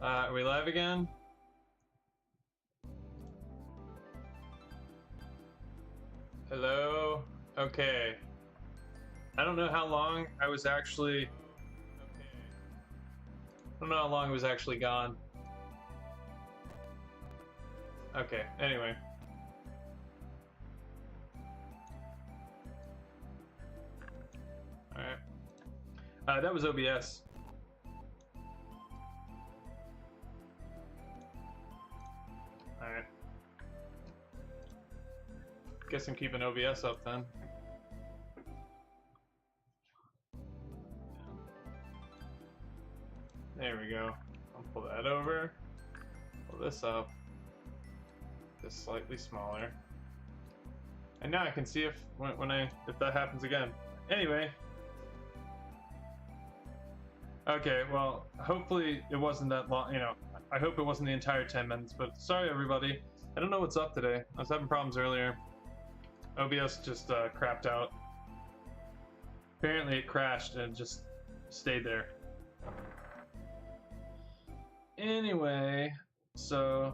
Are we live again? Hello? Okay. I don't know how long I was actually... I don't know how long it was actually gone. Okay, anyway. Alright. That was OBS. Alright. Guess I'm keeping OBS up then. There we go. I'll pull that over. Pull this up. This slightly smaller. And now I can see if if that happens again. Anyway. Okay, well, hopefully it wasn't that long, you know, I hope it wasn't the entire 10 minutes, but sorry everybody. I don't know what's up today. I was having problems earlier. OBS just crapped out. Apparently it crashed and just stayed there. Anyway, so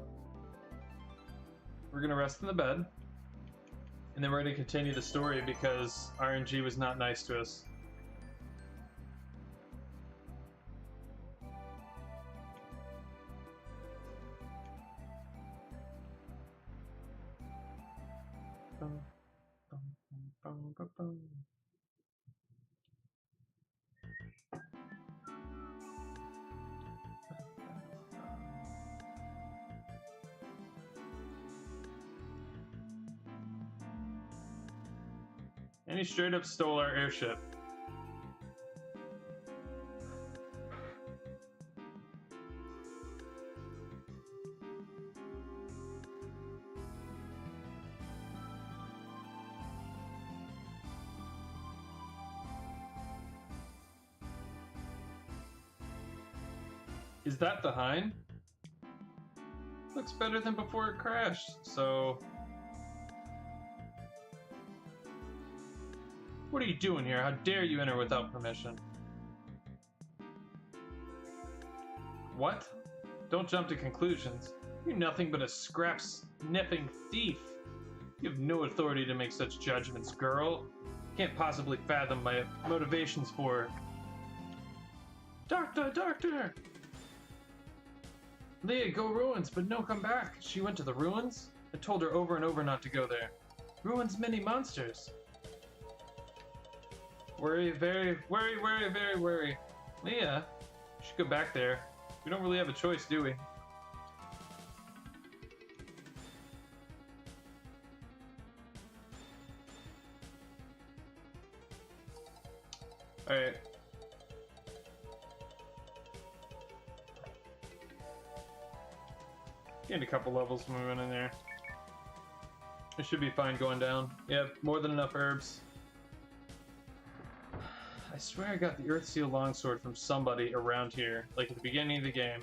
we're gonna rest in the bed, and then we're gonna continue the story because RNG was not nice to us. And he straight up stole our airship. Is that the hind? Looks better than before it crashed, so... What are you doing here? How dare you enter without permission? What? Don't jump to conclusions. You're nothing but a scrap-sniffing thief. You have no authority to make such judgments, girl. Can't possibly fathom my motivations for... Doctor! Doctor! Leah, go ruins, but no come back. She went to the ruins? I told her over and over not to go there. Ruins many monsters. Worry, very worry. Leah, we should go back there. We don't really have a choice, do we? Alright. Gained a couple levels when we went in there. It should be fine going down. Yeah, more than enough herbs. I swear I got the Earthseal longsword from somebody around here, like at the beginning of the game.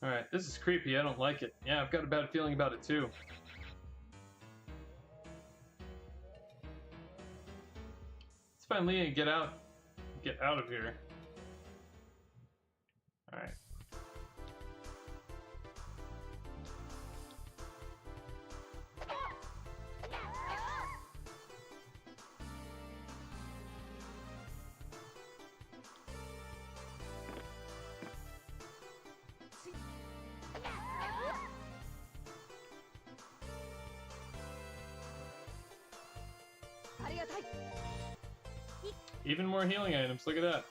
Alright, this is creepy, I don't like it. Yeah, I've got a bad feeling about it too. Let's find Leah and get out of here. Alright. Even more healing items, look at that.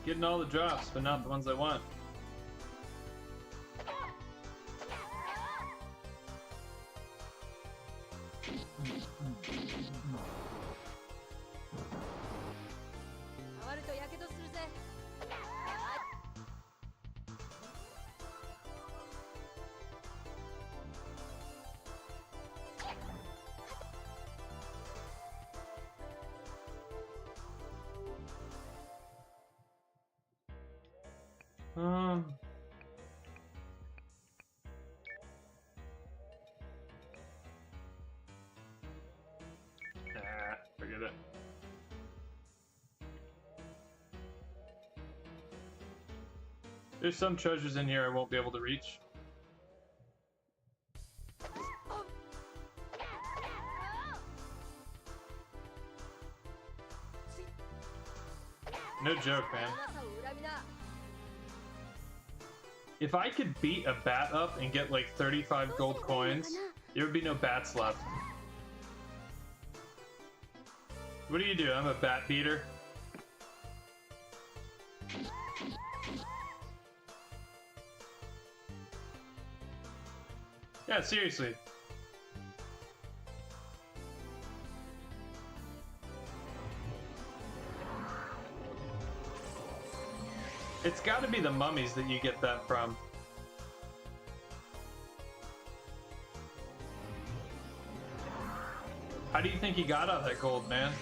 Getting all the drops, but not the ones I want. Forget it. There's some treasures in here I won't be able to reach. No joke, man. If I could beat a bat up and get like 35 gold coins, there would be no bats left. What do you do? I'm a bat beater. Yeah, seriously. It's gotta be the mummies that you get that from. How do you think he got all that gold, man?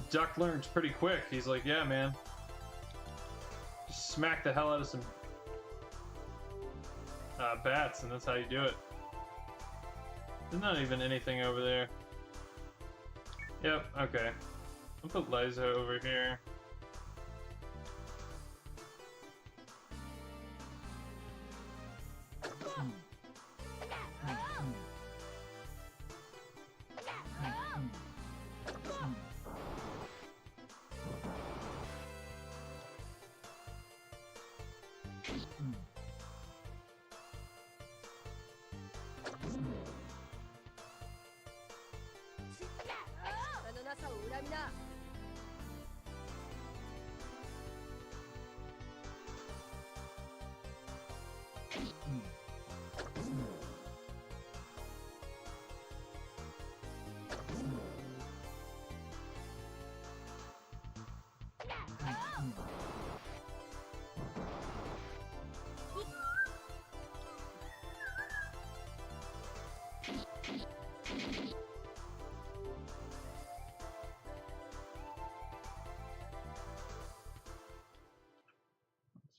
Duck learns pretty quick. He's like, yeah, man. Just smack the hell out of some bats, and that's how you do it. There's not even anything over there. Yep, okay. I'll put Liza over here.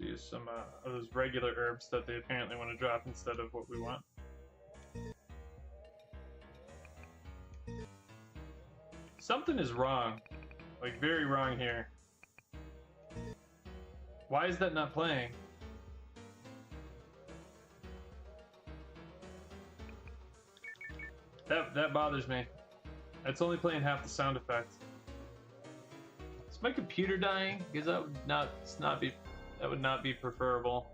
Let's use some of those regular herbs that they apparently want to drop instead of what we want. Something is wrong. Like, very wrong here. Why is that not playing? That bothers me. It's only playing half the sound effect. Is my computer dying? Because that would not be preferable.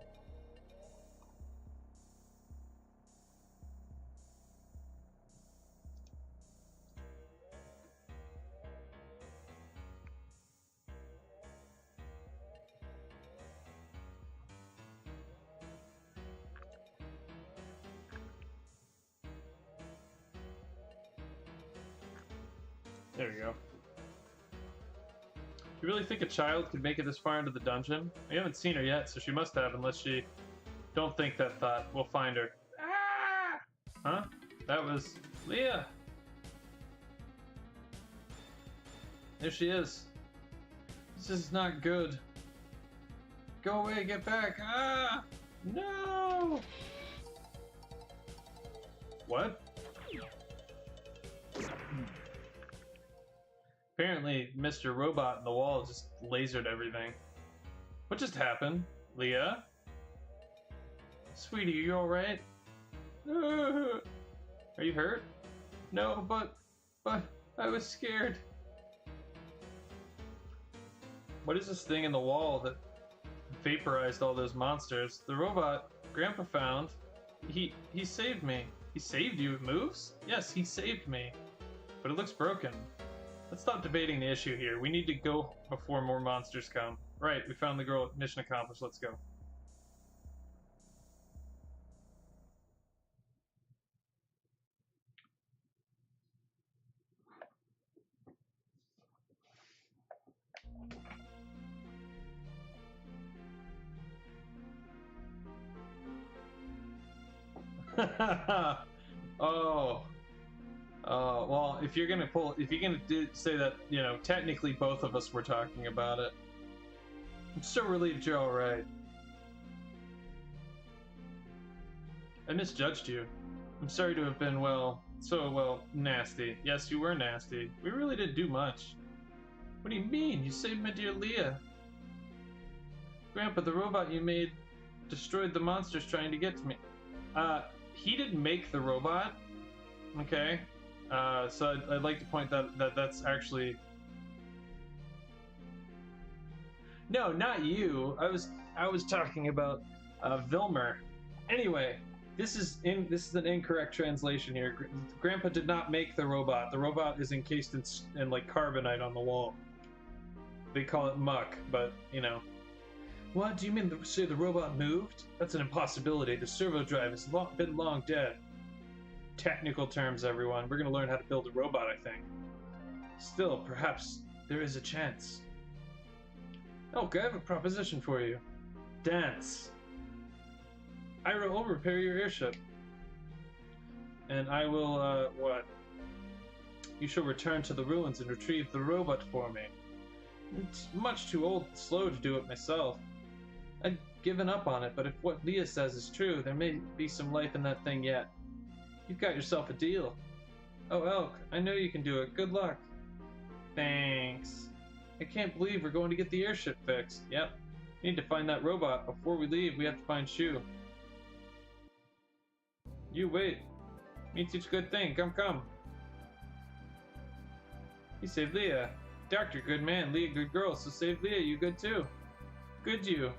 There we go. You really think a child could make it this far into the dungeon? We haven't seen her yet, so she must have, unless she... Don't think that thought. We'll find her. Ah! Huh? That was... Leah! There she is. This is not good. Go away, get back! Ah! No! What? Apparently, Mr. Robot in the wall just lasered everything. What just happened? Leah? Sweetie, are you alright? Are you hurt? No, but I was scared. What is this thing in the wall that vaporized all those monsters? The robot Grandpa found. He saved me. He saved you? It moves? Yes, he saved me. But it looks broken. Let's stop debating the issue here. We need to go before more monsters come. Right, we found the girl. Mission accomplished. Let's go. Oh. Well, if you're gonna say that, you know, technically both of us were talking about it. I'm so relieved you're alright. I misjudged you. I'm sorry to have been, well, nasty. Yes, you were nasty. We really didn't do much. What do you mean? You saved my dear Leah. Grandpa, the robot you made destroyed the monsters trying to get to me. He didn't make the robot. Okay. So I'd like to point that's actually... No, not you. I was talking about Vilmer. Anyway, this is an incorrect translation here. Grandpa did not make the robot. The robot is encased in like carbonite on the wall. They call it muck, but you know. What do you mean? Say the robot moved? That's an impossibility. The servo drive has been long dead. Technical terms, everyone. We're gonna learn how to build a robot, I think. Still, perhaps there is a chance. Okay, I have a proposition for you. Dance. Ira will repair your airship. And I will, what? You shall return to the ruins and retrieve the robot for me. It's much too old and slow to do it myself. I've given up on it, but if what Leah says is true, there may be some life in that thing yet. You've got yourself a deal. Oh, Elk, I know you can do it. Good luck. Thanks. I can't believe we're going to get the airship fixed. Yep. We need to find that robot. Before we leave, we have to find Shu. You wait. Me teach a good thing. Come. You saved Leah. Doctor, good man. Leah, good girl. So save Leah, you good too. Good you.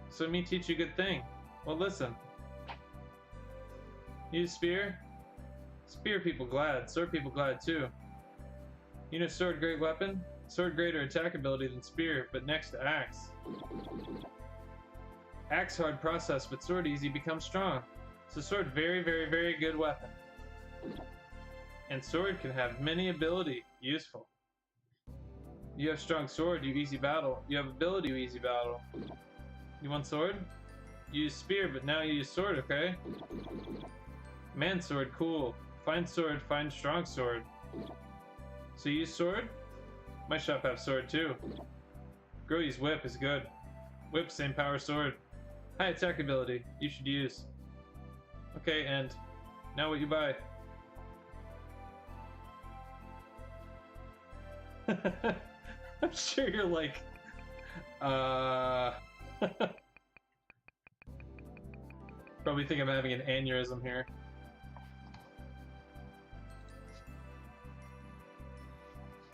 So me teach you good thing. Well, listen. Use spear? Spear people glad. Sword people glad too. You know sword great weapon? Sword greater attack ability than spear, but next to axe. Axe hard process, but sword easy becomes strong. So sword very, very, very good weapon. And sword can have many ability. Useful. You have strong sword, you easy battle. You have ability, you easy battle. You want sword? You use spear, but now you use sword, okay? Man sword, cool. Find sword, find strong sword. So you use sword? My shop have sword too. Girl use whip is good. Whip, same power sword. High attack ability, you should use. Okay, and now what you buy? I'm sure you're like, probably think I'm having an aneurysm here.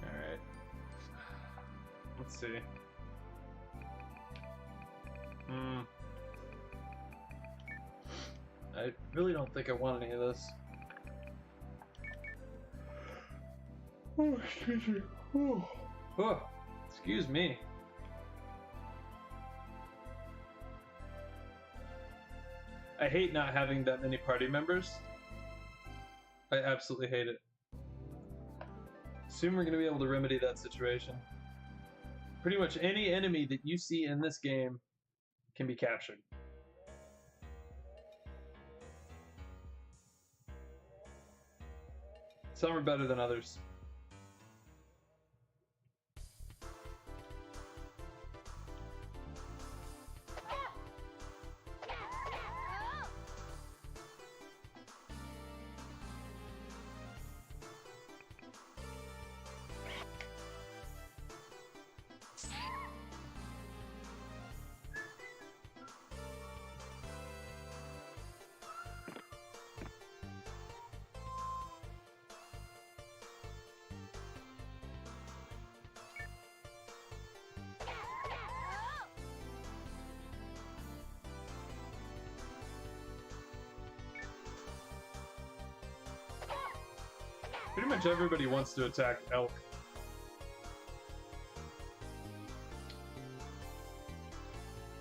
Alright. Let's see. I really don't think I want any of this. Oh, excuse me. Oh, excuse me. I hate not having that many party members. I absolutely hate it. Soon we're going to be able to remedy that situation. Pretty much any enemy that you see in this game can be captured. Some are better than others. Pretty much everybody wants to attack Elk.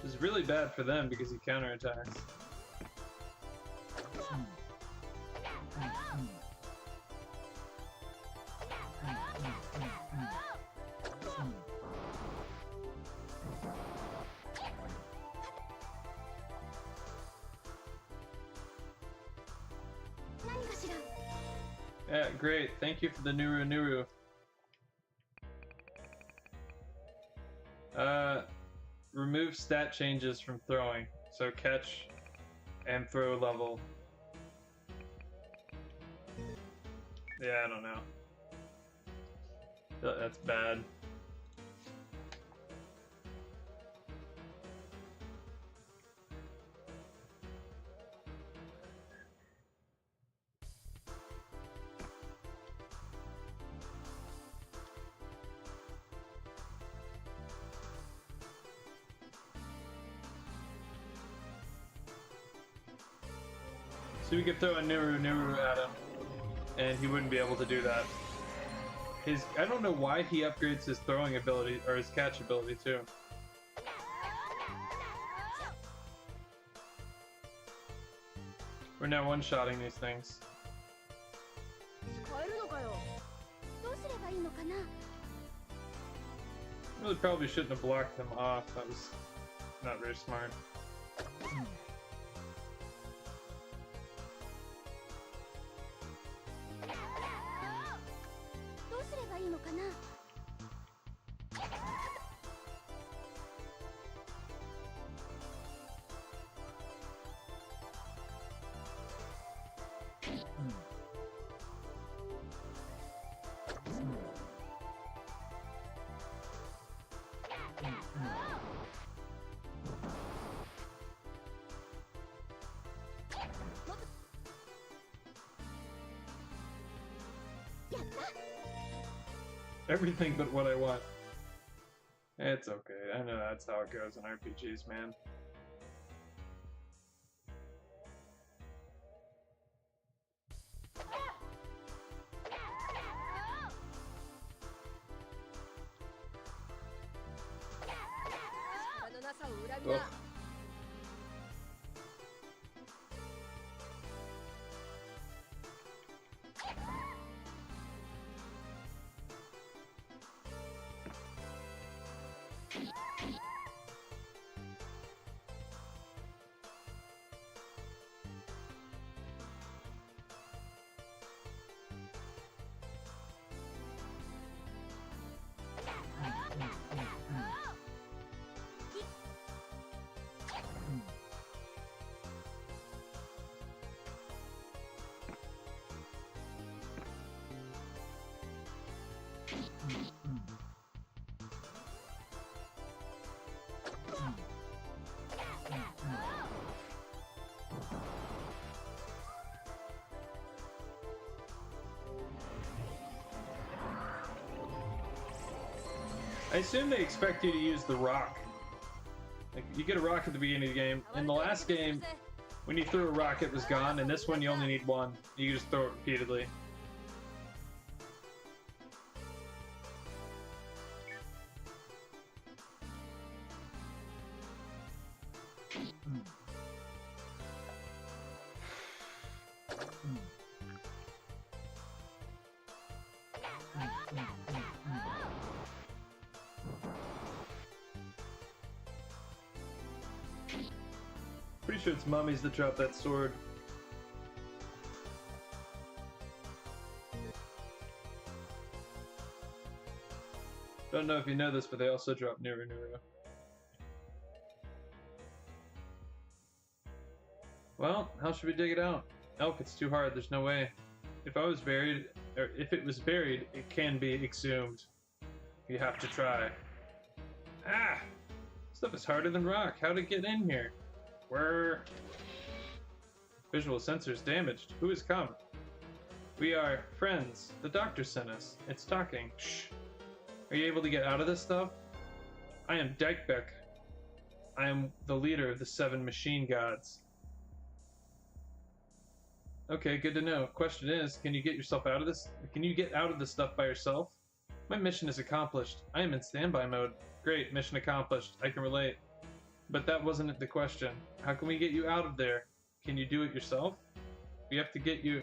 is really bad for them because he counterattacks. Yeah, great. Thank you for the Nuru. Remove stat changes from throwing. So catch and throw level. Yeah, I don't know. That's bad. So we could throw a Nuru at him, and he wouldn't be able to do that. I don't know why he upgrades his throwing ability, or his catch ability too. We're now one-shotting these things. Really probably shouldn't have blocked him off. That was not very smart. Everything but what I want. It's okay. I know that's how it goes in RPGs, man. Ugh. I assume they expect you to use the rock. Like, you get a rock at the beginning of the game. In the last game, when you threw a rock, it was gone. In this one, you only need one. You just throw it repeatedly. Pretty sure it's mummies that drop that sword. Don't know if you know this, but they also drop Nuru. Well, how should we dig it out? Elk, it's too hard, there's no way. If it was buried, it can be exhumed. You have to try. Ah! Stuff is harder than rock. How'd it get in here? Where? Visual sensors damaged. Who has come? We are friends. The doctor sent us. It's talking. Shh. Are you able to get out of this stuff? I am Dykbeck. I am the leader of the 7 machine gods. Okay, good to know. Question is, can you get yourself out of this? Can you get out of this stuff by yourself? My mission is accomplished. I am in standby mode. Great, mission accomplished. I can relate. But that wasn't the question. How can we get you out of there? Can you do it yourself? We have to get you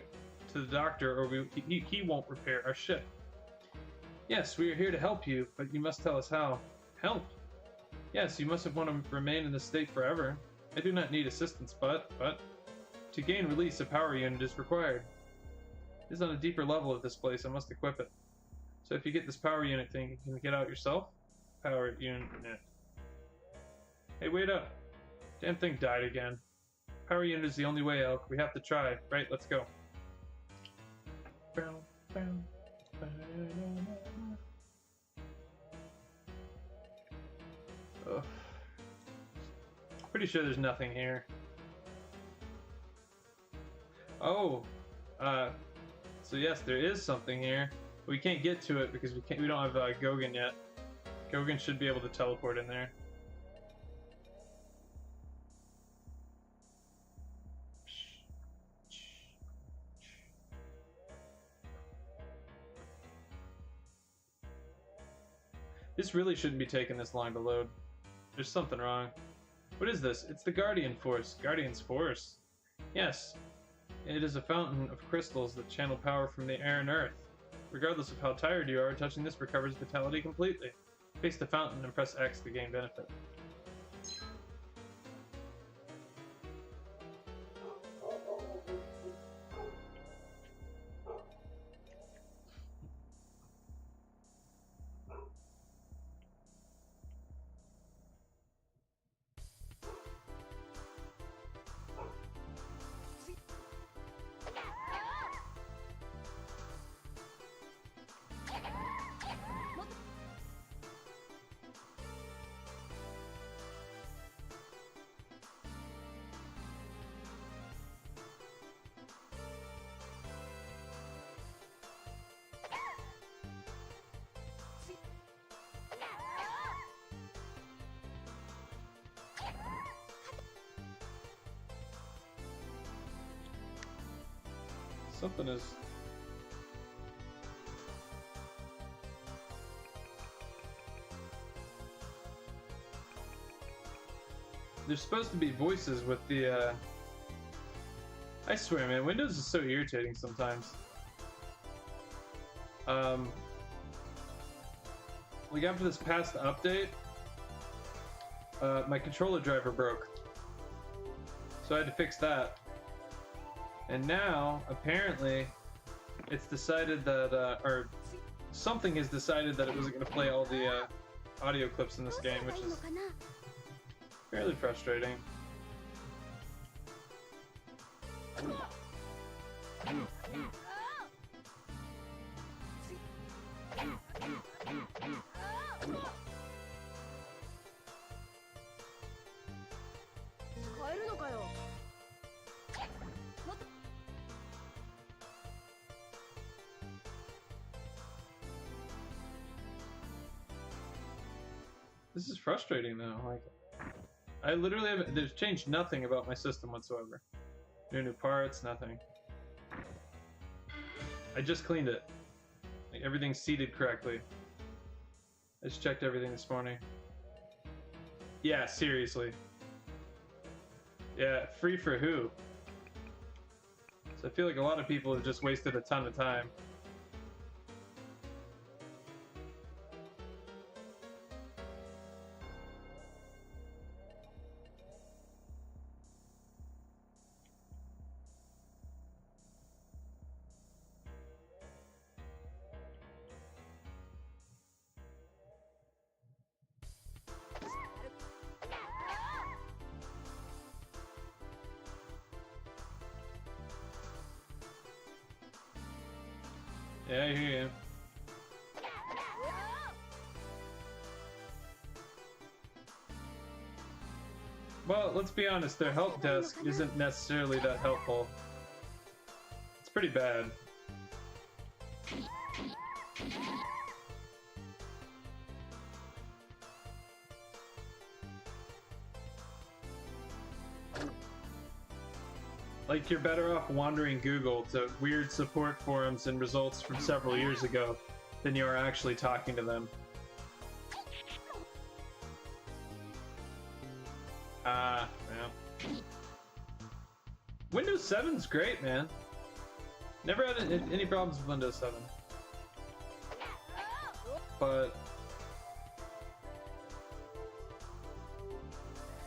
to the doctor or he won't repair our ship. Yes, we are here to help you, but you must tell us how. Help? Yes, you mustn't want to remain in this state forever. I do not need assistance, but to gain release, a power unit is required. It is on a deeper level of this place. I must equip it. So if you get this power unit thing, you can get out yourself. Power unit. Hey, wait up. Damn thing died again. Power unit is the only way, Elk. We have to try. Right, let's go. Ugh. Pretty sure there's nothing here. Oh, so yes, there is something here. We can't get to it because we don't have Gogan yet. Gogan should be able to teleport in there. This really shouldn't be taking this long to load. There's something wrong. What is this? It's the Guardian Force. Guardian's Force. Yes. It is a fountain of crystals that channel power from the air and earth. Regardless of how tired you are, touching this recovers vitality completely. Face the fountain and press X to gain benefit. Something is... There's supposed to be voices with the, I swear, man, Windows is so irritating sometimes. Like after this past update, my controller driver broke. So I had to fix that. And now, apparently, it's decided that, or something has decided that it wasn't going to play all the audio clips in this game, which is fairly frustrating. This is frustrating though. Like, I literally haven't. There's changed nothing about my system whatsoever. No new parts, nothing. I just cleaned it. Like everything's seated correctly. I just checked everything this morning. Yeah, seriously. Yeah, free for who? So I feel like a lot of people have just wasted a ton of time. Yeah, I hear you. Well, let's be honest, their help desk isn't necessarily that helpful. It's pretty bad. Like, you're better off wandering Google to weird support forums and results from several years ago than you are actually talking to them. Yeah. Windows 7's great, man. Never had any problems with Windows 7. But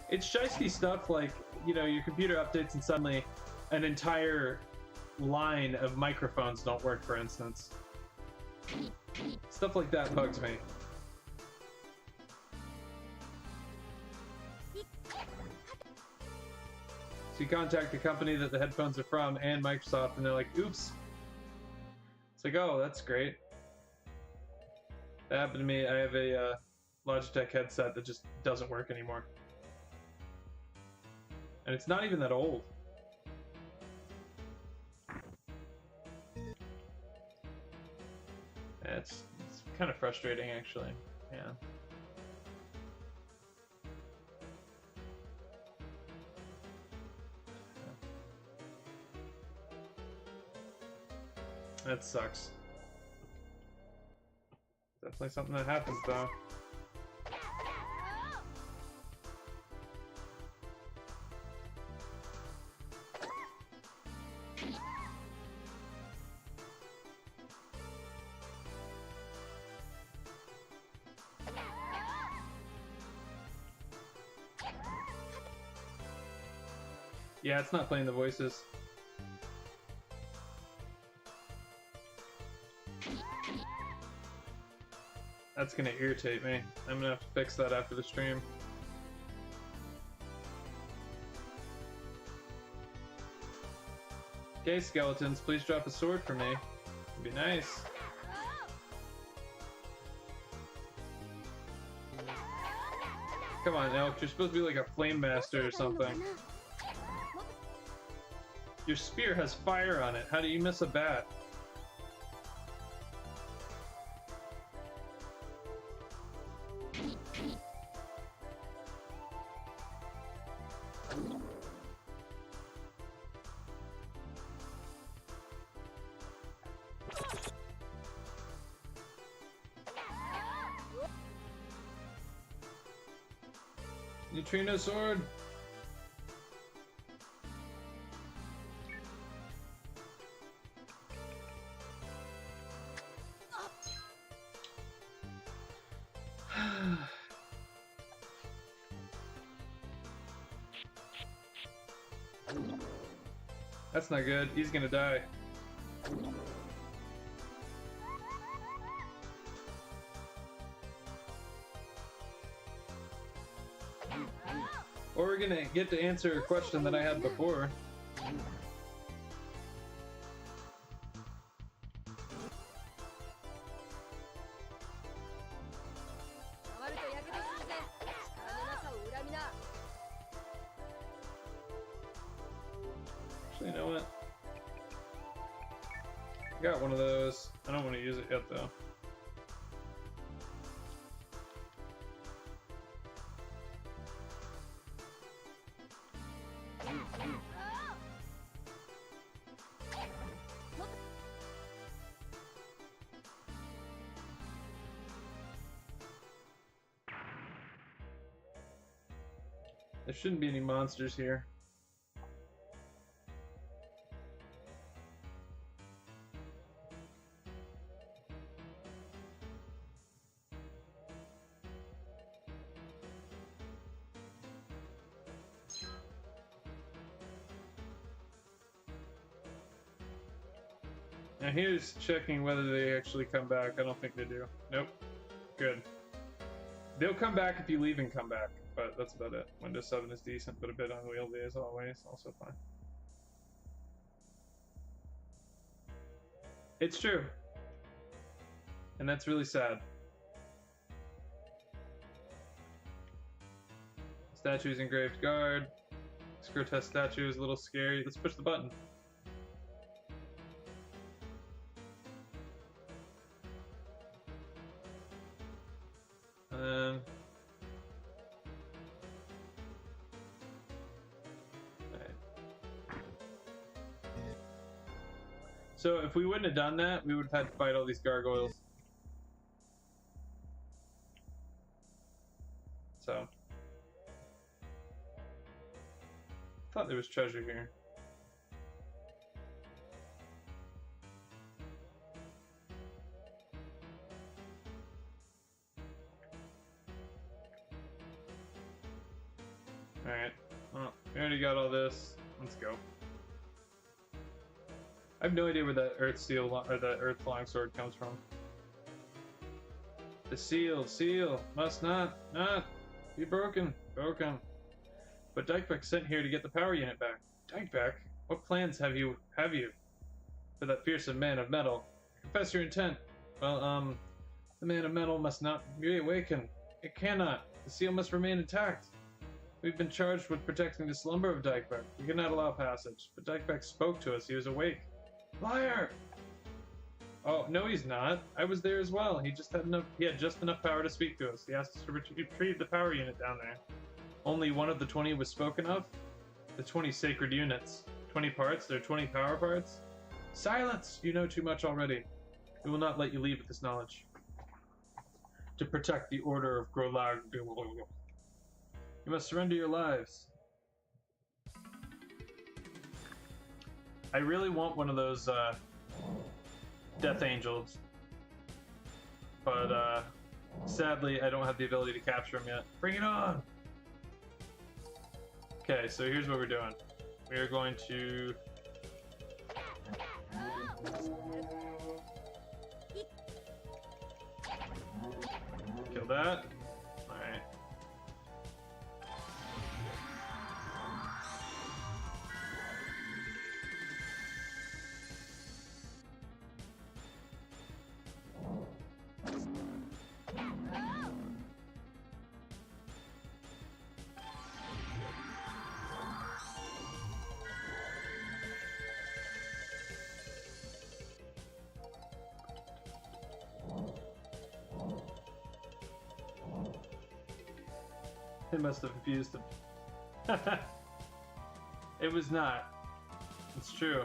it's shiesty stuff like, you know, your computer updates and suddenly an entire line of microphones don't work, for instance. Stuff like that bugs me. So you contact the company that the headphones are from and Microsoft, and they're like, oops. It's like, oh, that's great. That happened to me. I have a Logitech headset that just doesn't work anymore. And it's not even that old. It's kind of frustrating, actually. Yeah. That sucks. Definitely something that happens, though. Yeah, it's not playing the voices. That's gonna irritate me. I'm gonna have to fix that after the stream. Okay, skeletons, please drop a sword for me. It'd be nice. Come on, Elk, you're supposed to be like a flame master or something. Your spear has fire on it. How do you miss a bat? Neutrino sword. That's not good. He's gonna die. Or we're gonna get to answer a question that I had before. Actually, you know what? I got one of those. I don't want to use it yet, though. There shouldn't be any monsters here. Now here's checking whether they actually come back. I don't think they do. Nope. Good. They'll come back if you leave and come back, but that's about it. Windows 7 is decent, but a bit unwieldy as always. Also fine. It's true. And that's really sad. Statue's engraved guard. This grotesque statue is a little scary. Let's push the button. So if we wouldn't have done that, we would have had to fight all these gargoyles. So thought there was treasure here. Alright, well, we already got all this. Let's go. I have no idea where that earth seal or that earth flying sword comes from. The seal, must not be broken. But Dykebeck sent here to get the power unit back. Dykebeck? What plans have you for that fearsome man of metal? Confess your intent. Well, the man of metal must not reawaken. It cannot. The seal must remain intact. We've been charged with protecting the slumber of Dykebeck. We cannot allow passage. But Dykebeck spoke to us. He was awake. Liar! Oh, no he's not. I was there as well. He had just enough power to speak to us. He asked us to retrieve the power unit down there. Only one of the 20 was spoken of? The 20 sacred units. 20 parts? There are 20 power parts? Silence! You know too much already. We will not let you leave with this knowledge. To protect the order of Grolag. You must surrender your lives. I really want one of those, Death Angels. But, sadly, I don't have the ability to capture them yet. Bring it on! Okay, so here's what we're doing. We are going to... kill that. Alright. It must have confused him. It was not. It's true.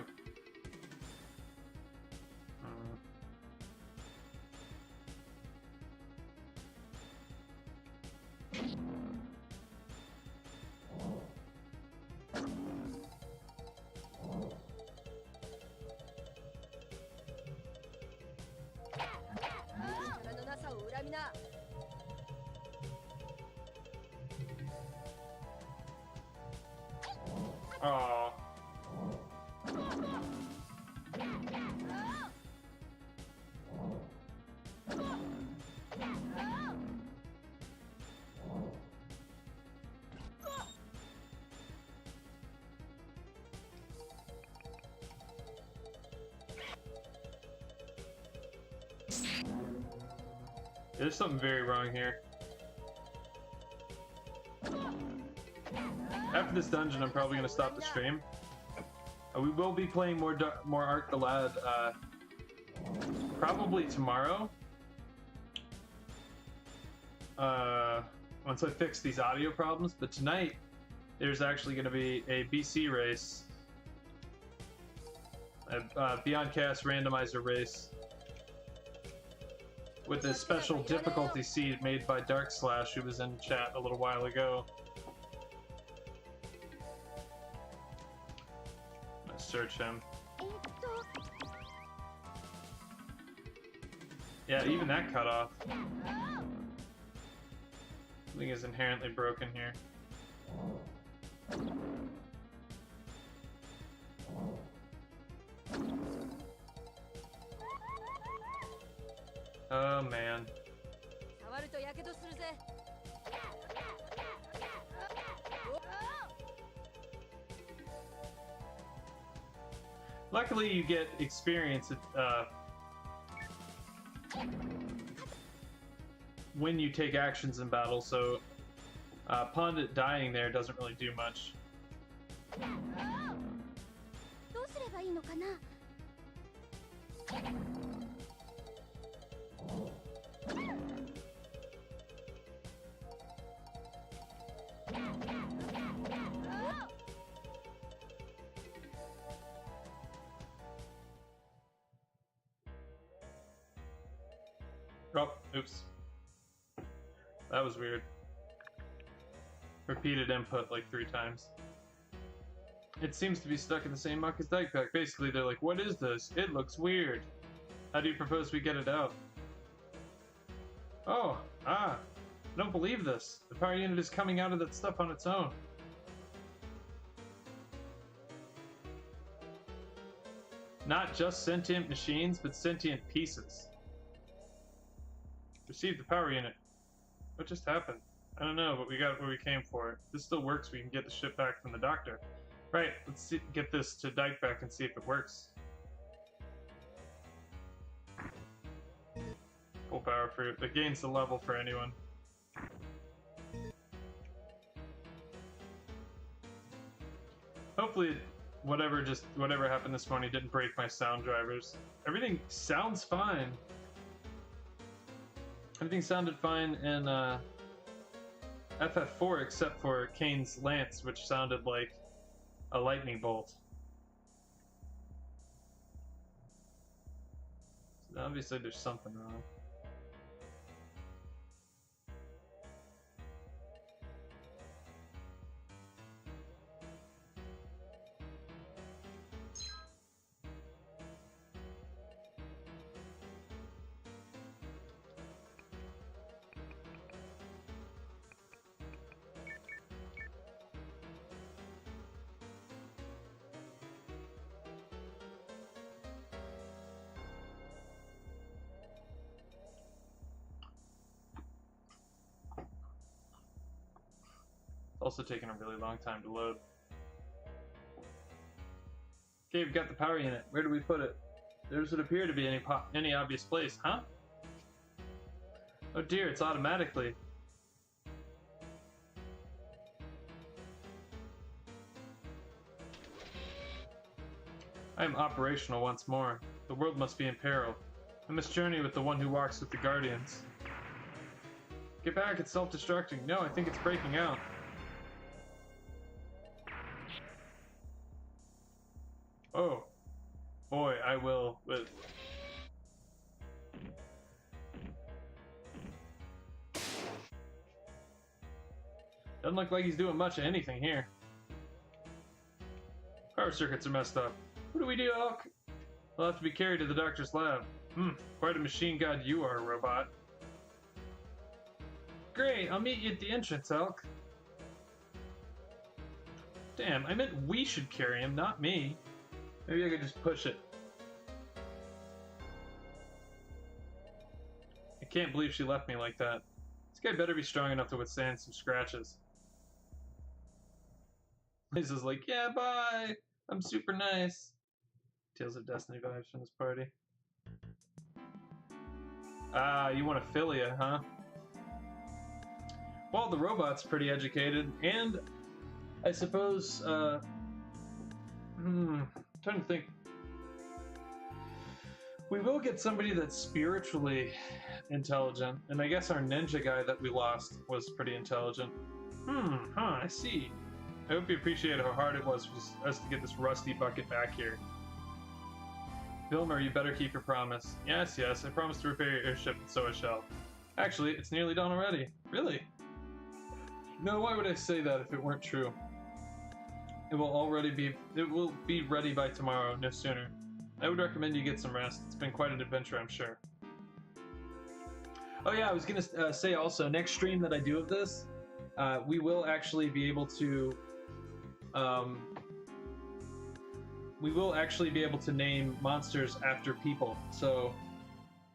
Aww. There's something very wrong here. After this dungeon, I'm probably going to stop the stream. We will be playing more Arc the Lad probably tomorrow. Once I fix these audio problems. But tonight, there's actually going to be a BC race. A Beyond Chaos randomizer race. With a special difficulty seed made by Dark Slash, who was in chat a little while ago. Let's search him. Yeah, even that cut off. Something is inherently broken here. Oh man. Luckily you get experience when you take actions in battle, so Pondit dying there doesn't really do much. Oh, oops. That was weird. Repeated input like 3 times. It seems to be stuck in the same muck as Dykepack. Basically, they're like, what is this? It looks weird. How do you propose we get it out? Oh, I don't believe this. The power unit is coming out of that stuff on its own. Not just sentient machines, but sentient pieces. Receive the power unit. What just happened? I don't know, but we got what we came for. If this still works, we can get the ship back from the doctor. Right, let's see, get this to Dykepack and see if it works. Full power fruit. It gains the level for anyone. Hopefully, whatever happened this morning didn't break my sound drivers. Everything sounds fine. Everything sounded fine in FF4 except for Kane's lance, which sounded like a lightning bolt. So obviously there's something wrong. Also taking a really long time to load. Okay, we've got the power unit. Where do we put it? There doesn't appear to be any obvious place, huh? Oh dear, it's automatically. I am operational once more. The world must be in peril. I must journey with the one who walks with the Guardians. Get back, it's self-destructing. No, I think it's breaking out. Oh, boy, I will with... Doesn't look like he's doing much of anything here. Power circuits are messed up. What do we do, Elk? We'll have to be carried to the doctor's lab. Quite a machine god you are, robot. Great, I'll meet you at the entrance, Elk. Damn, I meant we should carry him, not me. Maybe I could just push it. I can't believe she left me like that. This guy better be strong enough to withstand some scratches. He's just like, yeah, bye. I'm super nice. Tales of Destiny vibes from this party. Ah, you want Ophelia, huh? Well, the robot's pretty educated, and I suppose, trying to think. We will get somebody that's spiritually intelligent, and I guess our ninja guy that we lost was pretty intelligent. I see. I hope you appreciate how hard it was for us to get this rusty bucket back here. Vilmer, you better keep your promise. Yes, I promised to repair your airship, and so I shall. Actually, it's nearly done already. Really? No, why would I say that if it weren't true? It will be ready by tomorrow, no sooner. I would recommend you get some rest. It's been quite an adventure, I'm sure. Oh yeah, I was gonna say also, next stream that I do of this, we will actually be able to, name monsters after people. So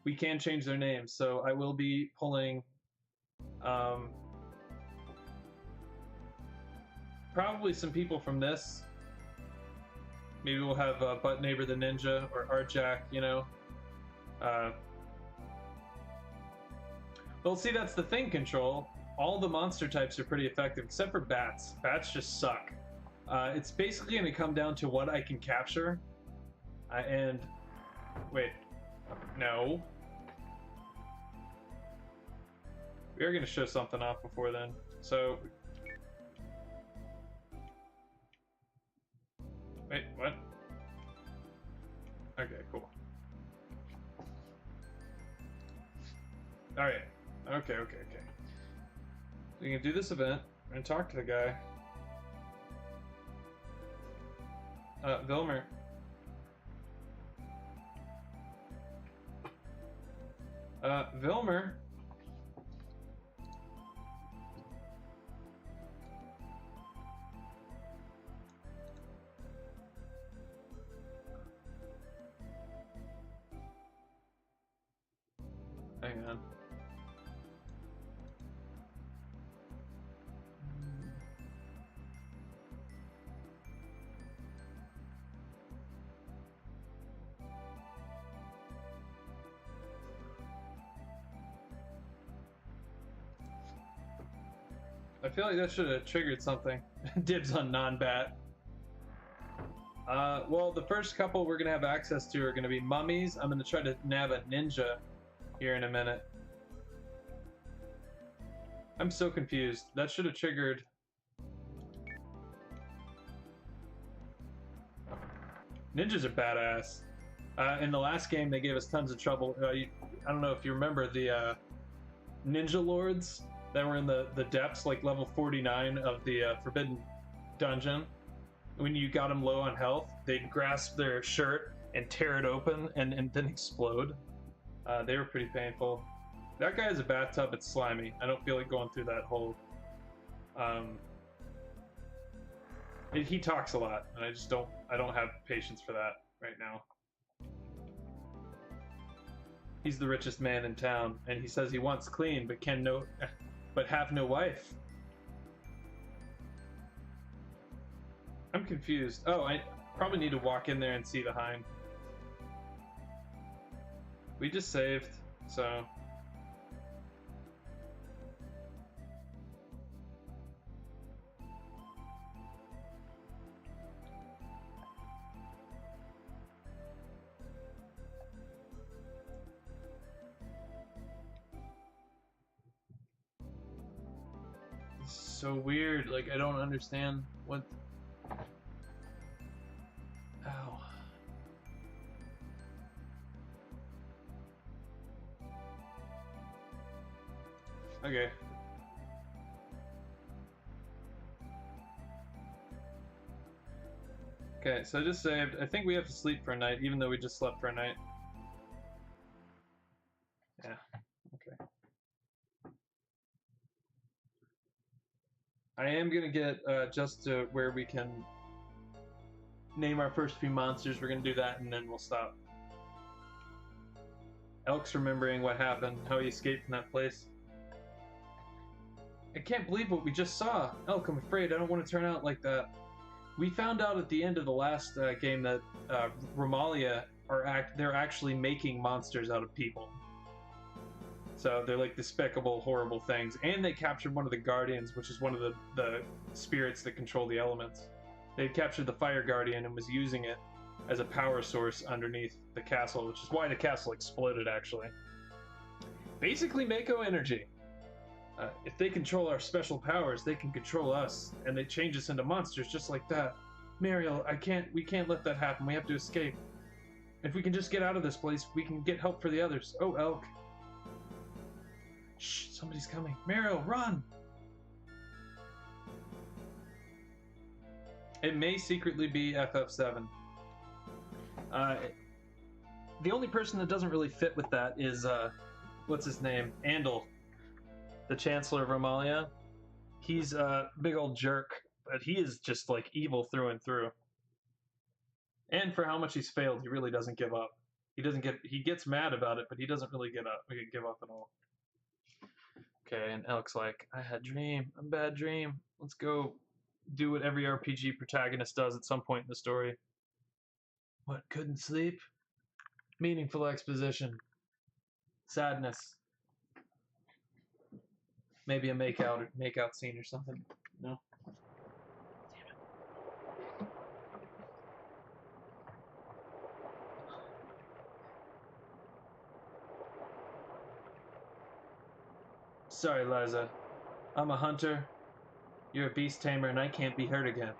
we can change their names. So I will be pulling, probably some people from this. Maybe we'll have Butt Neighbor the Ninja or Artjack, you know. Well, see, that's the thing, Control. All the monster types are pretty effective, except for bats. Bats just suck. It's basically going to come down to what I can capture. And... Wait. No. We are going to show something off before then. So... Wait, what? Okay, cool. Alright. Okay. We can do this event. We're gonna talk to the guy. Vilmer. Vilmer. Hang on. I feel like that should have triggered something. Dibs on non-bat. Well, the first couple we're gonna have access to are gonna be mummies. I'm gonna try to nab a ninja here in a minute. I'm so confused. That should have triggered. Ninjas are badass. In the last game, they gave us tons of trouble. I don't know if you remember the ninja lords that were in the depths, like level 49 of the Forbidden Dungeon. When you got them low on health, they'd grasp their shirt and tear it open and then explode. They were pretty painful. That guy has a bathtub, it's slimy. I don't feel like going through that hole. He talks a lot, and I don't have patience for that right now. He's the richest man in town, and he says he wants clean, but have no wife. I'm confused. Oh, I probably need to walk in there and see the hind. We just saved, so... so weird. Like, I don't understand what... Ow. Okay. Okay, so I just saved. I think we have to sleep for a night, even though we just slept for a night. Yeah, okay. I am gonna get just to where we can name our first few monsters. We're gonna do that and then we'll stop. Elk's remembering what happened, how he escaped from that place. I can't believe what we just saw. Elk, I'm afraid I don't want to turn out like that. We found out at the end of the last game that Romalia they're actually making monsters out of people. So they're like despicable, horrible things. And they captured one of the guardians, which is one of the spirits that control the elements. They captured the fire guardian and was using it as a power source underneath the castle, which is why the castle exploded, actually. Basically, Mako energy. If they control our special powers, they can control us, and they change us into monsters just like that. Mariel, we can't let that happen. We have to escape. If we can just get out of this place, we can get help for the others. Oh, Elk. Shh, somebody's coming. Mariel, run! It may secretly be FF7. The only person that doesn't really fit with that is, what's his name? Andal, the Chancellor of Romalia. He's a big old jerk, but he is just, like, evil through and through. And for how much he's failed, he really doesn't give up. He gets mad about it, but he doesn't really give up at all. Okay, and Elk's like, I had a bad dream. Let's go do what every RPG protagonist does at some point in the story. What, couldn't sleep? Meaningful exposition. Sadness. Maybe a makeout scene or something. No? Damn it. Sorry, Liza. I'm a hunter. You're a beast tamer, and I can't be hurt again.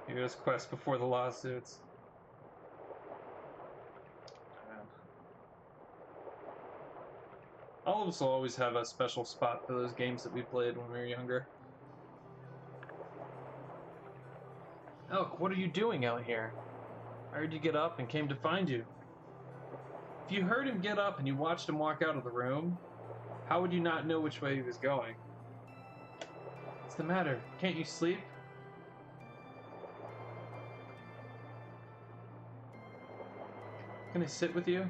Hero's quest before the lawsuits. All of us will always have a special spot for those games that we played when we were younger. Elk, what are you doing out here? I heard you get up and came to find you. If you heard him get up and you watched him walk out of the room, how would you not know which way he was going? What's the matter? Can't you sleep? Can I sit with you?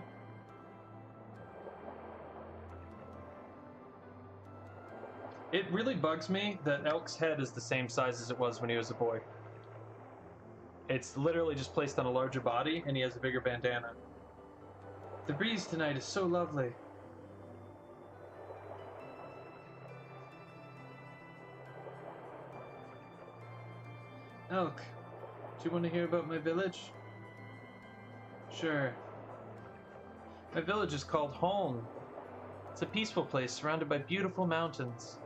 It really bugs me that Elk's head is the same size as it was when he was a boy. It's literally just placed on a larger body, and he has a bigger bandana. The breeze tonight is so lovely. Elk, do you want to hear about my village? Sure. My village is called home. It's a peaceful place surrounded by beautiful mountains.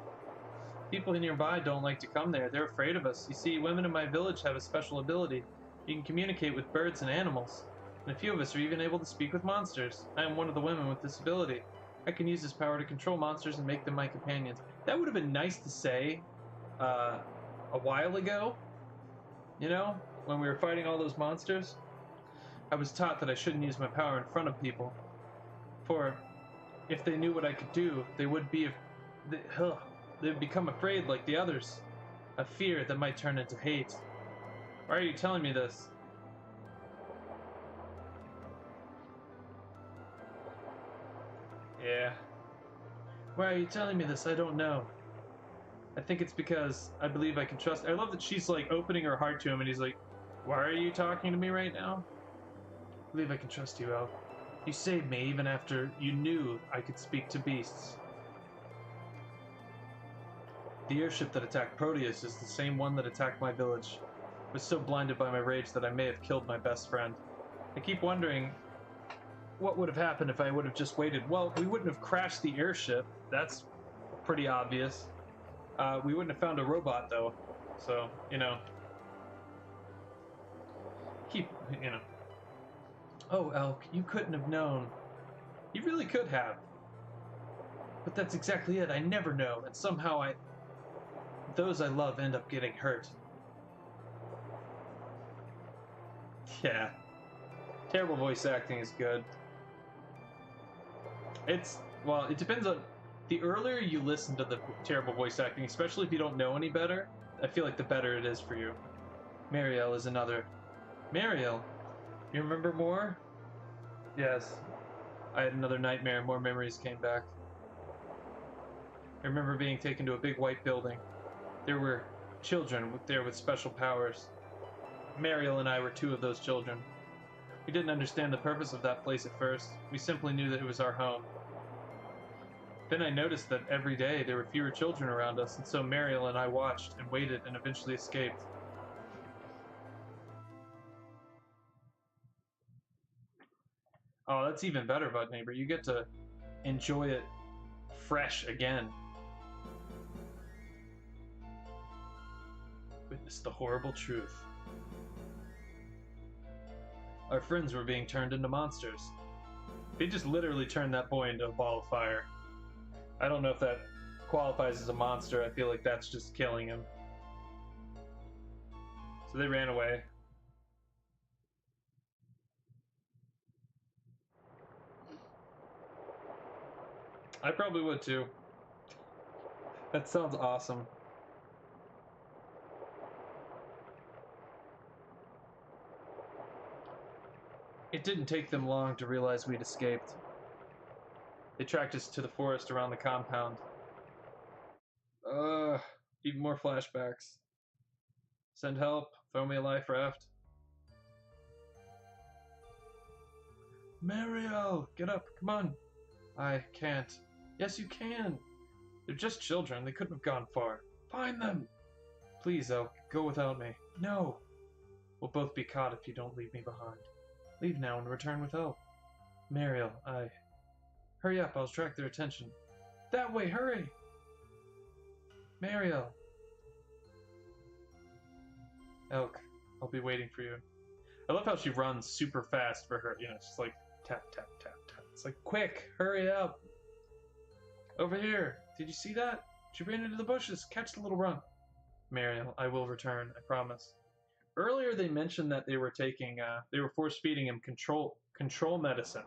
People nearby don't like to come there. They're afraid of us. You see, women in my village have a special ability. You can communicate with birds and animals. And a few of us are even able to speak with monsters. I am one of the women with this ability. I can use this power to control monsters and make them my companions. That would have been nice to say a while ago. You know, when we were fighting all those monsters. I was taught that I shouldn't use my power in front of people. For if they knew what I could do, they would they'd become afraid like the others. A fear that might turn into hate. Why are you telling me this? Yeah. Why are you telling me this? I don't know. I think it's because I believe I can trust. I love that she's like opening her heart to him and he's like, why are you talking to me right now? I believe I can trust you, Elk. You saved me even after you knew I could speak to beasts. The airship that attacked Proteus is the same one that attacked my village. I was so blinded by my rage that I may have killed my best friend. I keep wondering what would have happened if I would have just waited. Well, we wouldn't have crashed the airship. That's pretty obvious. We wouldn't have found a robot, though. So, you know. Oh, Elk, you couldn't have known. You really could have. But that's exactly it. I never know. And somehow those I love end up getting hurt. Yeah. Terrible voice acting is good. Well, it depends on... The earlier you listen to the terrible voice acting, especially if you don't know any better, I feel like the better it is for you. Mariel is another. Mariel? You remember more? Yes. I had another nightmare. More memories came back. I remember being taken to a big white building. There were children there with special powers. Mariel and I were two of those children. We didn't understand the purpose of that place at first. We simply knew that it was our home. Then I noticed that every day there were fewer children around us, and so Mariel and I watched and waited and eventually escaped. Oh, that's even better, Bud Neighbor. You get to enjoy it fresh again. Witness the horrible truth. Our friends were being turned into monsters. They just literally turned that boy into a ball of fire. I don't know if that qualifies as a monster. I feel like that's just killing him. So they ran away. I probably would too. That sounds awesome. It didn't take them long to realize we'd escaped. They tracked us to the forest around the compound. Even more flashbacks. Send help. Throw me a life raft. Mariel, get up. Come on. I can't. Yes, you can. They're just children. They couldn't have gone far. Find them. Please, Elk, go without me. No. We'll both be caught if you don't leave me behind. Leave now and return with help. Mariel, Hurry up, I'll attract their attention. That way, hurry! Mariel. Elk, I'll be waiting for you. I love how she runs super fast for her. You know, it's just like tap, tap, tap, tap. It's like, quick, hurry up. Over here! Did you see that? She ran into the bushes. Catch the little runt. Mariel, I will return, I promise. Earlier they mentioned that they were taking, they were force feeding him control medicine.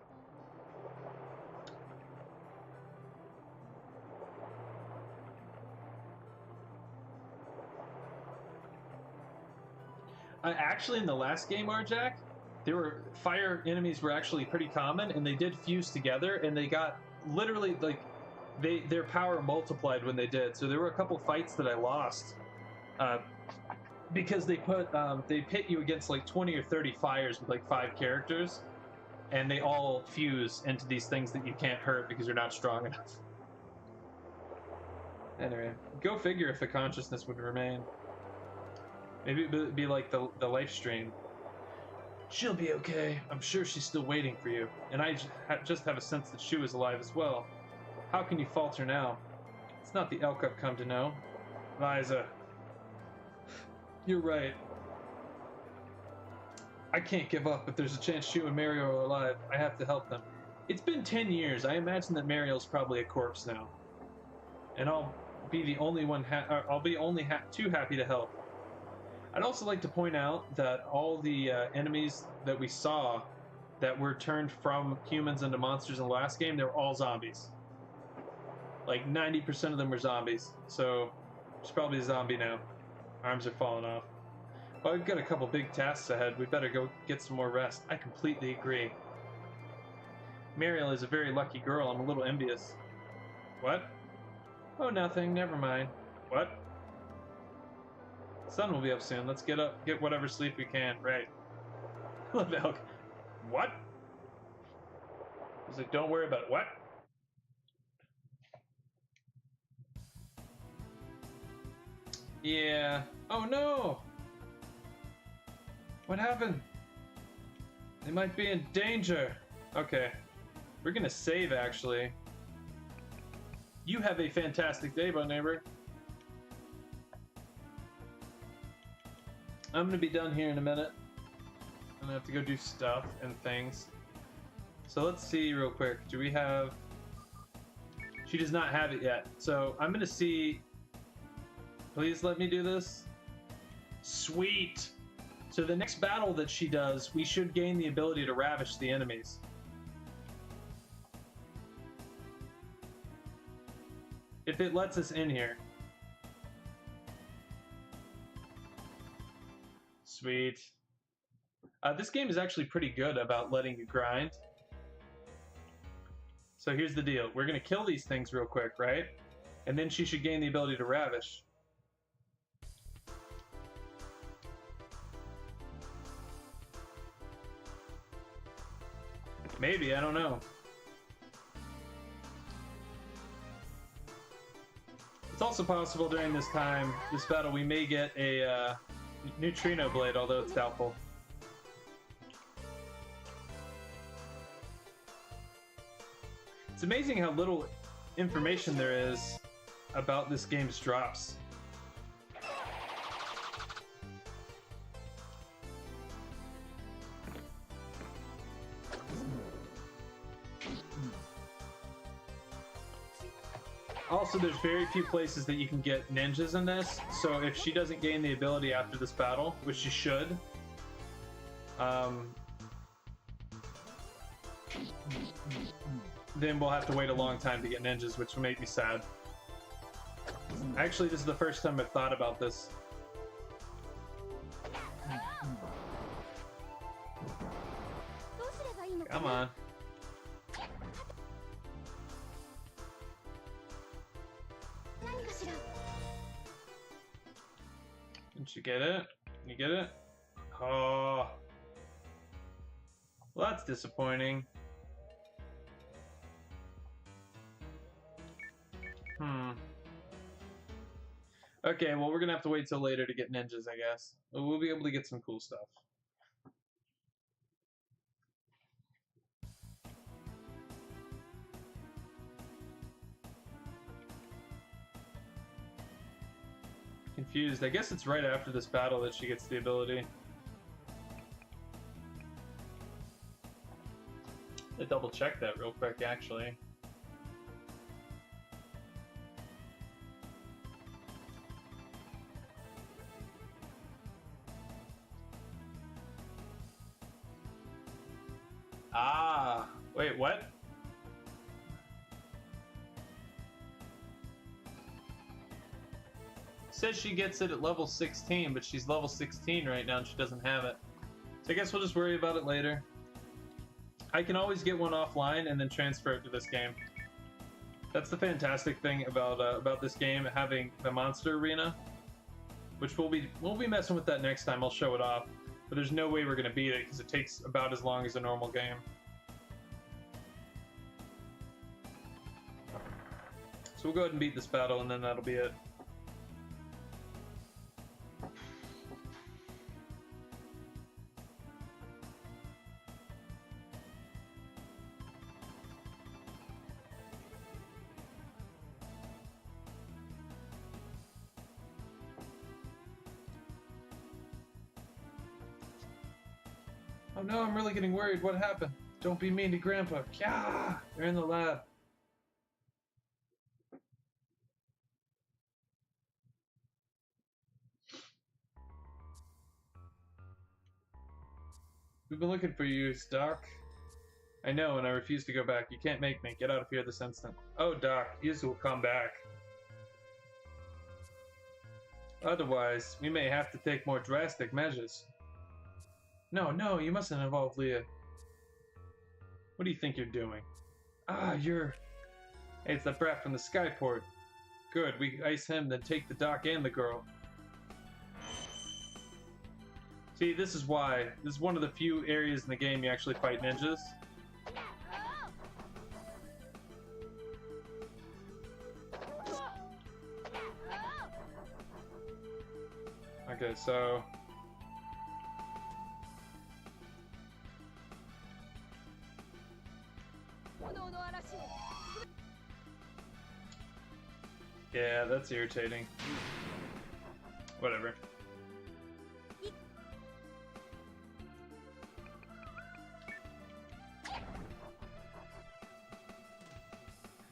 Actually, in the last game, Arjack, there were fire enemies were actually pretty common, and they did fuse together, and they got literally like their power multiplied when they did. So there were a couple fights that I lost because they pit you against like 20 or 30 fires with like 5 characters, and they all fuse into these things that you can't hurt because you're not strong enough. Anyway, go figure if the consciousness would remain. Maybe it'd be like the life stream. She'll be okay. I'm sure she's still waiting for you. And I just have a sense that Shu is alive as well. How can you falter now? It's not the elk I've come to know. Liza. You're right. I can't give up. If there's a chance Shu and Mario are alive, I have to help them. It's been 10 years. I imagine that Mario's probably a corpse now. And I'll be the only one. I'll be only too happy to help. I'd also like to point out that all the enemies that we saw that were turned from humans into monsters in the last game, they were all zombies. Like 90% of them were zombies. So she's probably a zombie now. Arms are falling off. Well, we've got a couple big tasks ahead. We better go get some more rest. I completely agree. Mariel is a very lucky girl. I'm a little envious. What? Oh, nothing. Never mind. What? Sun will be up soon. Let's get up, get whatever sleep we can. Right. Elk. What? He's like, don't worry about it. What? Yeah. Oh no! What happened? They might be in danger. Okay. We're gonna save, actually. You have a fantastic day, my neighbor. I'm gonna be done here in a minute. I'm gonna have to go do stuff and things. So let's see real quick. Do we have... She does not have it yet. So I'm gonna see... Please let me do this. Sweet! So the next battle that she does, we should gain the ability to ravish the enemies. If it lets us in here. Sweet. This game is actually pretty good about letting you grind. So here's the deal. We're going to kill these things real quick, right? And then she should gain the ability to ravish. Maybe, I don't know. It's also possible during this battle, we may get a neutrino blade, although it's doubtful. It's amazing how little information there is about this game's drops. Also, there's very few places that you can get ninjas in this, so if she doesn't gain the ability after this battle, which she should, then we'll have to wait a long time to get ninjas, which will make me sad. Actually, this is the first time I've thought about this. Come on. Didn't you get it? You get it? Oh. Well, that's disappointing. Okay, well, we're gonna have to wait till later to get ninjas, I guess. We'll be able to get some cool stuff. Confused. I guess it's right after this battle that she gets the ability. I'll double check that real quick, actually. Ah, wait, what? Says she gets it at level 16, but she's level 16 right now and she doesn't have it. So I guess we'll just worry about it later. I can always get one offline and then transfer it to this game. That's the fantastic thing about this game, having the monster arena, which we'll be messing with that next time. I'll show it off, but there's no way we're gonna beat it because it takes about as long as a normal game. So we'll go ahead and beat this battle, and then that'll be it. Oh no, I'm really getting worried. What happened? Don't be mean to Grandpa. Yeah, they're in the lab. We've been looking for you, Doc. I know, and I refuse to go back. You can't make me. Get out of here this instant. Oh, Doc, Yuzu will come back. Otherwise, we may have to take more drastic measures. No, you mustn't involve Leah. What do you think you're doing? Ah, you're... Hey, it's that brat from the Skyport. Good, we ice him, then take the Doc and the girl. See, this is why. This is one of the few areas in the game you actually fight ninjas. Okay, so... Yeah, that's irritating. Whatever.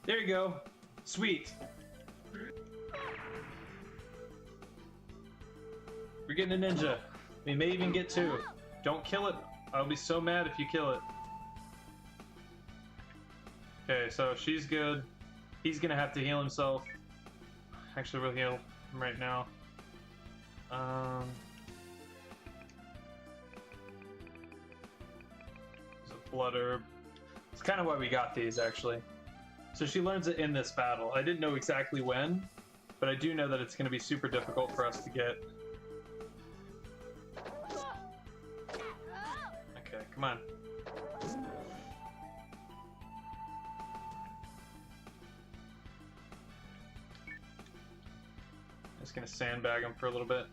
There you go. Sweet. We're getting a ninja. We may even get two. Don't kill it. I'll be so mad if you kill it. Okay, so she's good. He's gonna have to heal himself. Actually, we'll heal him right now. There's a blood herb. It's kind of why we got these, actually. So she learns it in this battle. I didn't know exactly when, but I do know that it's going to be super difficult for us to get. Okay, come on. Just going to sandbag him for a little bit.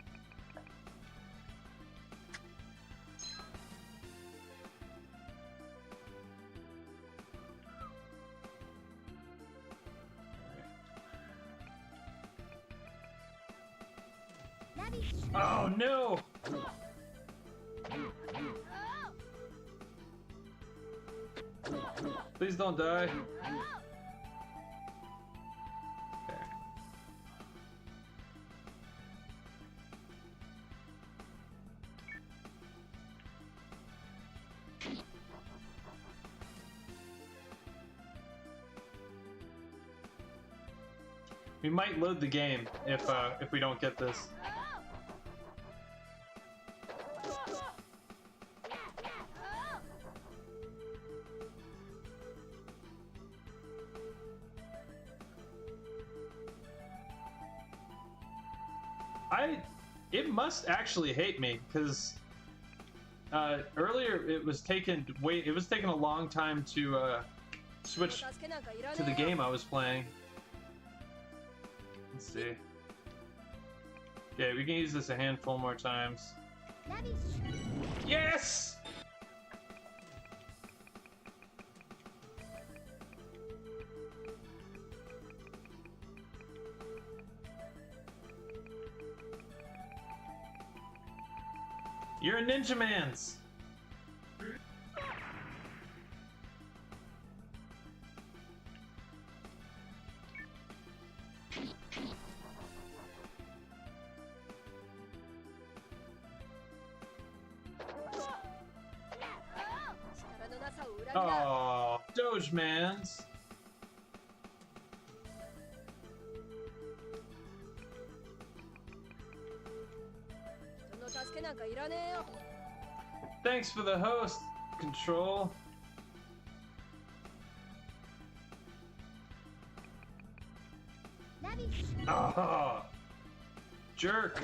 Oh no! Please don't die. Okay. We might load the game if we don't get this. It must actually hate me because earlier it was taking a long time to switch to the game I was playing. Let's see. Okay, we can use this a handful more times. Yes! You're a ninja man's. Oh, Dogemans. Thanks for the host, Control. Oh, jerk.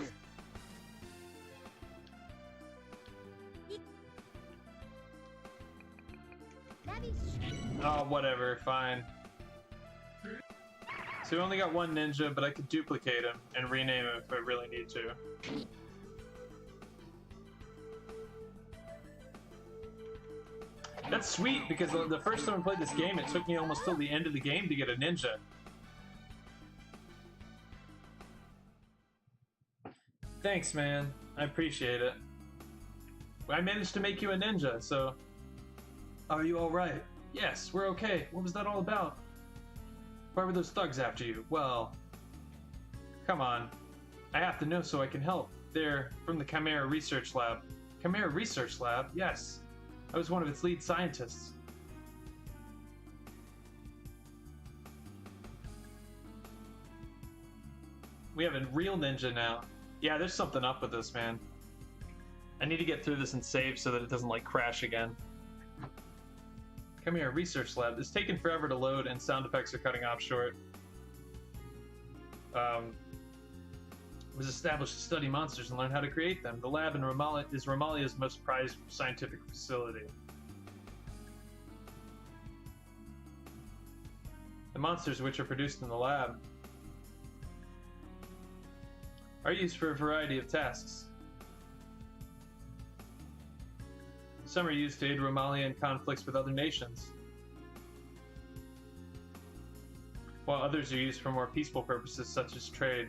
Oh, whatever, fine. So we only got one ninja, but I could duplicate him and rename him if I really need to. That's sweet, because the first time I played this game, it took me almost till the end of the game to get a ninja. Thanks, man. I appreciate it. I managed to make you a ninja, so... Are you alright? Yes, we're okay. What was that all about? Why were those thugs after you? Well... Come on. I have to know so I can help. They're from the Chimera Research Lab. Chimera Research Lab? Yes. I was one of its lead scientists. We have a real ninja now. Yeah, there's something up with this, man. I need to get through this and save so that it doesn't, like, crash again. Come here, Research Lab. It's taken forever to load and sound effects are cutting off short. It was established to study monsters and learn how to create them. The lab in is Romalia's most prized scientific facility. The monsters which are produced in the lab are used for a variety of tasks. Some are used to aid Romalia in conflicts with other nations, while others are used for more peaceful purposes such as trade.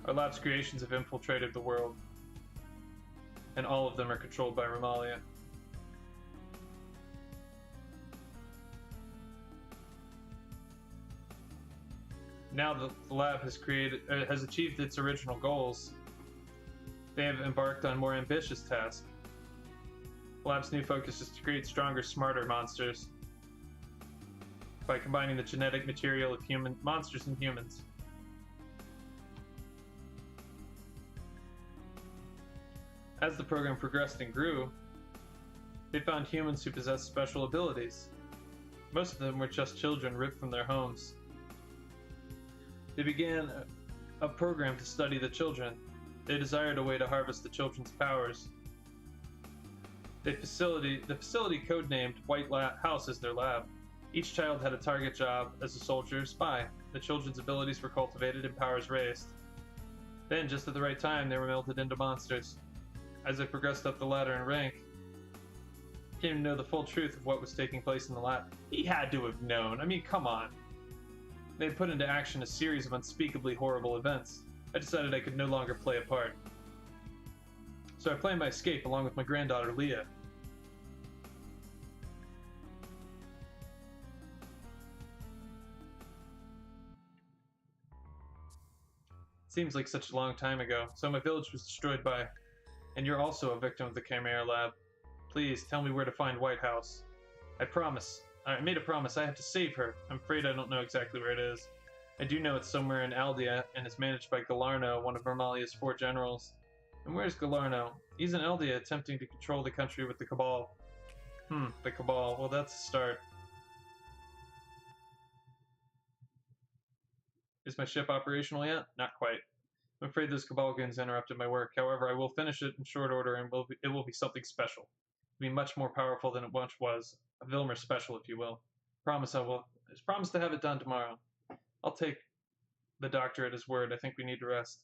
Our lab's creations have infiltrated the world, and all of them are controlled by Romalia. Now the lab has achieved its original goals. They have embarked on more ambitious tasks. The lab's new focus is to create stronger, smarter monsters by combining the genetic material of monsters and humans. As the program progressed and grew, they found humans who possessed special abilities. Most of them were just children ripped from their homes. They began a program to study the children. They desired a way to harvest the children's powers. The facility codenamed White House as their lab. Each child had a target job as a soldier or spy. The children's abilities were cultivated and powers raised. Then, just at the right time, they were melted into monsters. As they progressed up the ladder in rank, he came to know the full truth of what was taking place in the lab. He had to have known. I mean, come on. They had put into action a series of unspeakably horrible events. I decided I could no longer play a part. So I planned my escape along with my granddaughter, Leah. Seems like such a long time ago. So my village was destroyed by... And you're also a victim of the Chimera Lab. Please, tell me where to find White House. I promise. I made a promise. I have to save her. I'm afraid I don't know exactly where it is. I do know it's somewhere in Aldea, and is managed by Galarno, one of Romalia's 4 generals. And where's Galarno? He's in Aldea, attempting to control the country with the Cabal. The Cabal. Well, that's a start. Is my ship operational yet? Not quite. I'm afraid those Cabal goons interrupted my work. However, I will finish it in short order, and it will be something special. It'll be much more powerful than it once was. A Vilmer special, if you will. Promise I will. I promise to have it done tomorrow. I'll take the doctor at his word. I think we need to rest.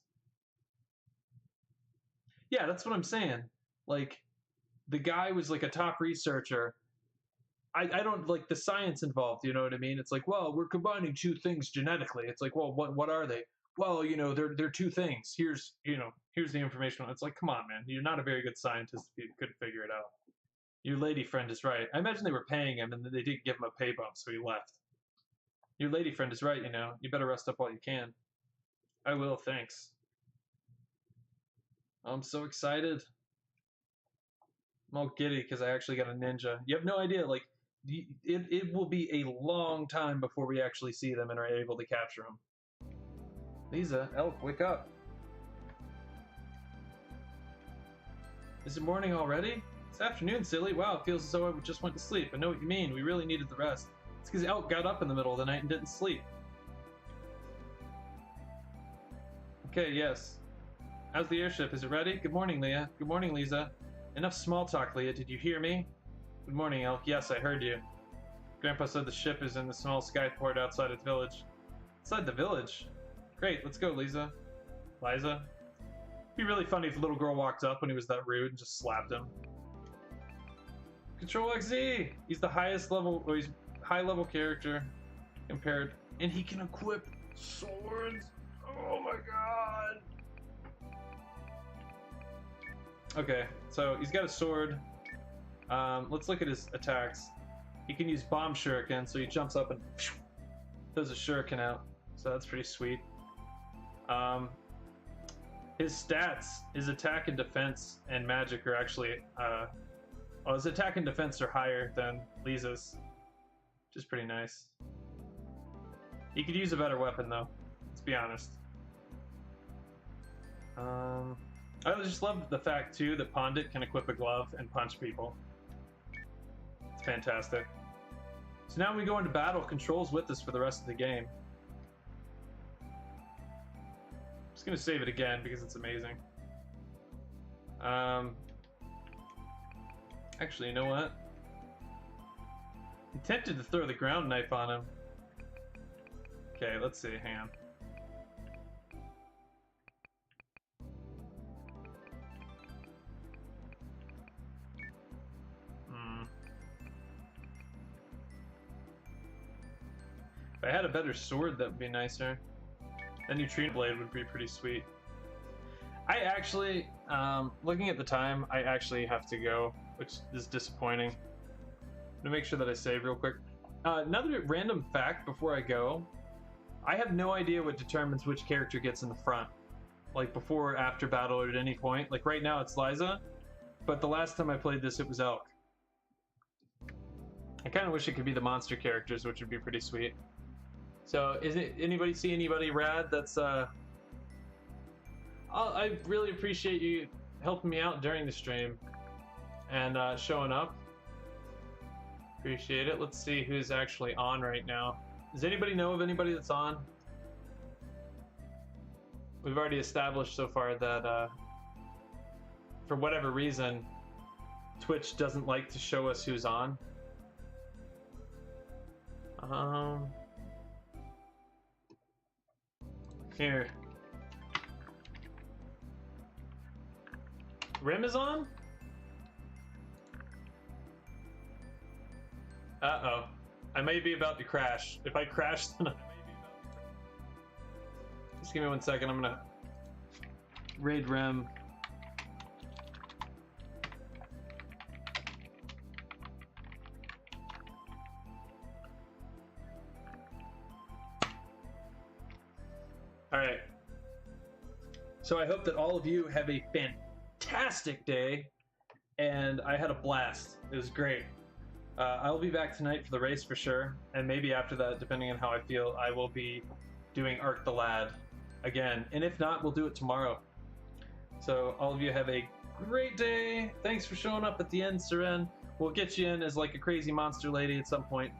Yeah, that's what I'm saying. Like, the guy was like a top researcher. I don't like the science involved, you know what I mean? It's like, well, we're combining 2 things genetically. It's like, well, what are they? Well, you know, they're 2 things. Here's the information. It's like, come on, man. You're not a very good scientist if you couldn't figure it out. Your lady friend is right. I imagine they were paying him and they didn't give him a pay bump, so he left. Your lady friend is right, you know. You better rest up while you can. I will, thanks. I'm so excited. I'm all giddy because I actually got a ninja. You have no idea, like, it will be a long time before we actually see them and are able to capture them. Lisa, Elk, wake up. Is it morning already? It's afternoon, silly. Wow, it feels as though I just went to sleep. I know what you mean. We really needed the rest. It's because Elk got up in the middle of the night and didn't sleep. Okay, yes. How's the airship? Is it ready? Good morning, Leah. Good morning, Lisa. Enough small talk, Leah. Did you hear me? Good morning, Elk. Yes, I heard you. Grandpa said the ship is in the small skyport outside its village. Outside the village? Great, let's go, Lisa. Liza? It'd be really funny if the little girl walked up when he was that rude and just slapped him. Control XZ! He's the highest level, or he's high level character compared, and he can equip swords. Oh my god! Okay, so he's got a sword. Let's look at his attacks. He can use bomb shuriken, so he jumps up and throws a shuriken out. So that's pretty sweet. His stats, his attack and defense and magic are actually, well, his attack and defense are higher than Lisa's, which is pretty nice. He could use a better weapon though, let's be honest. I just love the fact too that Pondit can equip a glove and punch people. It's fantastic. So now we go into battle, Control's with us for the rest of the game. I'm just gonna save it again because it's amazing. Actually, you know what? I'm tempted to throw the ground knife on him. Okay, let's see, hang on. If I had a better sword, that would be nicer. A neutrino blade would be pretty sweet. I actually, looking at the time, I actually have to go, which is disappointing. I'm gonna make sure that I save real quick. Another random fact before I go, I have no idea what determines which character gets in the front. Like before or after battle or at any point. Like right now it's Liza, but the last time I played this it was Elk. I kind of wish it could be the monster characters, which would be pretty sweet. So, anybody see anybody rad that's, I really appreciate you helping me out during the stream and showing up. Appreciate it. Let's see who's actually on right now. Does anybody know of anybody that's on? We've already established so far that, for whatever reason, Twitch doesn't like to show us who's on. Here. Rim is on? Uh-oh. I may be about to crash. If I crash, then I may be about to crash. Just give me 1 second. I'm gonna raid Rim. Alright. So I hope that all of you have a fantastic day, and I had a blast. It was great. I'll be back tonight for the race for sure, and maybe after that, depending on how I feel, I will be doing Arc the Lad again. And if not, we'll do it tomorrow. So all of you have a great day. Thanks for showing up at the end, Seren. We'll get you in as like a crazy monster lady at some point.